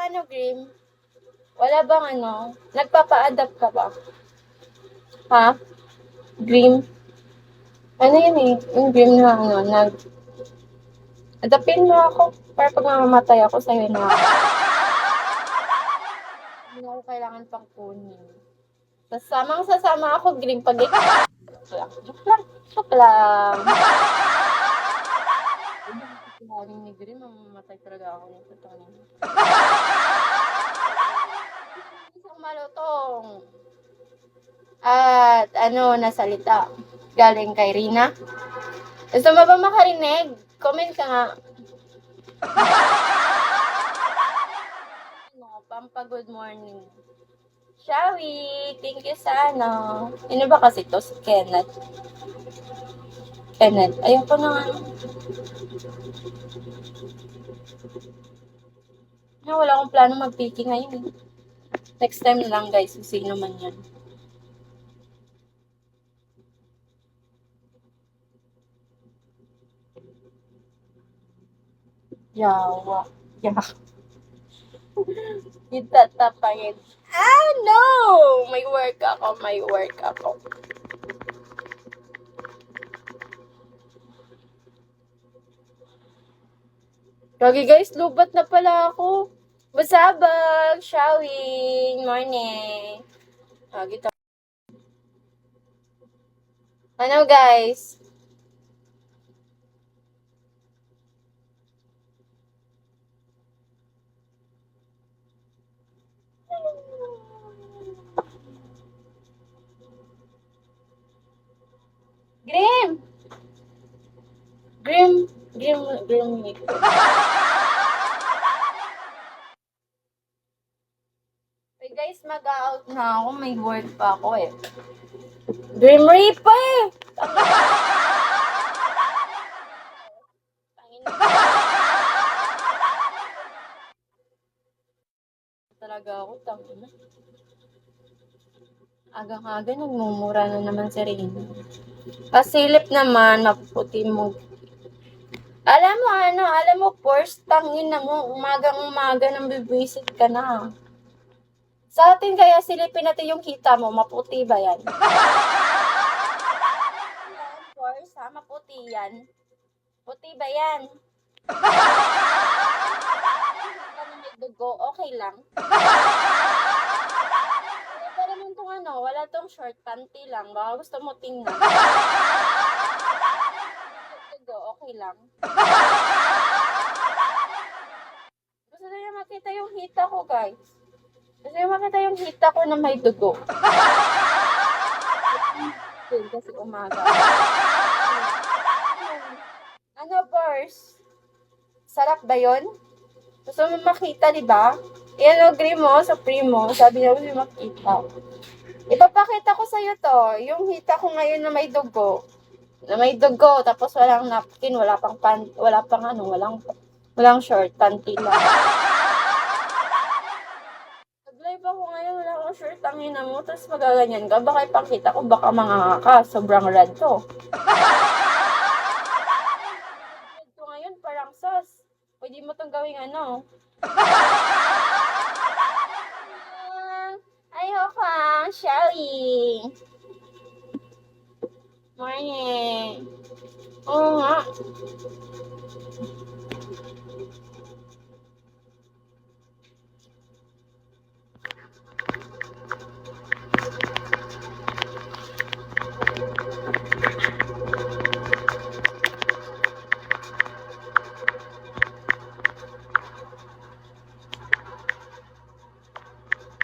ano, Grim? Wala bang ano? Nagpapa-adapt ka ba? Ha? Grim? Ano yun eh? Yung Grim na ano, adapin mo ako. Para pag mamamatay ako, sa'yo na ako. Hindi na ako kailangan pang kunin. Sasama ako, Grim, pag joke lang. Joke lang. Joke lang. Singaling ni Grim, mamamatay talaga ako nito. Isang malutong. At ano, nasalita. Galing kay Rina. Gusto mo ba makarinig? Comment ka nga. Ano, Pampa, good morning. Shawi, thank you sa ano. Sino ba kasi to? Si Kenneth. Kenneth, ayun ko na nga. Wala akong plano mag-piki ngayon. Next time na lang guys, kung sino man yan. Yawa. Yawa. Itatapangin. Ah, no! May work ako. Lagi guys, lubat na pala ako. Basabag, showing, morning. Lagi ta. Ano guys? Grim! Grim. Hey guys, mag-out na ako. May work pa ako eh. Grim Reaper! Talaga ako, tangina. Agang-aga, nagmumura na naman si Rina. Pasilip naman, mapuputi mo. Alam mo, first, tangin na mo, umagang-umaga nang bibwisit ka na. Sa atin kaya silipin natin yung kita mo, maputi ba yan? First, ha, maputi yan. Puti ba yan? Ano may dugo, okay lang. Wala pa naman tong ano, wala tong short panty lang. Baka gusto mo tingnan. Dugo, okay lang. Gusto niya makita yung hita ko, guys. Gusto niya makita yung hita ko na may dugo. Kasi umaga. Ano, Bors? Sarap ba yun? Gusto mo makita, di ba? Yan o, Grimo, sa Primo. Sabi niya, gusto makita. Ipapakita ko sa'yo to. Yung hita ko ngayon na may dugo. Tapos walang napkin, walang short, panty lang. Nag-live ako ngayon, wala akong short, ang ina mo, tapos magaganyan ka, baka ipakita ko, baka manganga sobrang red to. Red to ngayon, parang sauce. Pwede mo itong gawing ano. Ayoko ang Shelly. Morning. Oo nga.